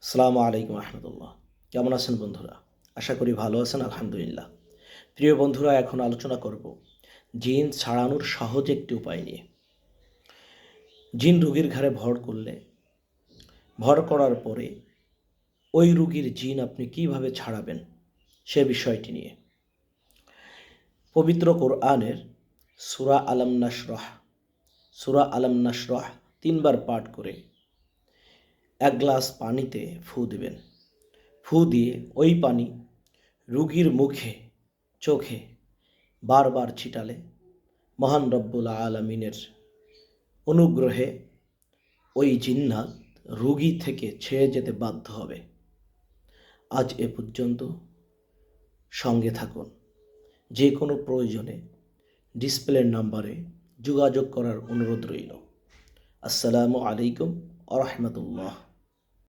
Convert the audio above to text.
আসসালামু আলাইকুম রহমতুল্লাহ। কেমন আছেন বন্ধুরা? আশা করি ভালো আছেন, আলহামদুলিল্লাহ। প্রিয় বন্ধুরা, এখন আলোচনা করব জিন ছাড়ানোর সহজ একটি উপায় নিয়ে। জিন রোগীর ঘাড়ে ভর করার পরে ওই রোগীর জিন আপনি কিভাবে ছাড়াবেন সে বিষয়টি নিয়ে। পবিত্র কোরআনের সূরা আলাম নাশরাহ 3বার পাঠ করে 1 গ্লাস পানিতে ফু দিবেন। ফু দিয়ে ওই পানি রোগীর মুখে, চোখে বারবার ছিটালে মহান রব্বুল আলামিনের অনুগ্রহে ওই জিন্নাত রোগী থেকে ছেড়ে যেতে বাধ্য হবে। আজ এ পর্যন্ত। সঙ্গে থাকুন। যে কোনো প্রয়োজনে ডিসপ্লের নাম্বারে যোগাযোগ করার অনুরোধ রইল। আসসালামু আলাইকুম ওয়া রাহমাতুল্লাহ।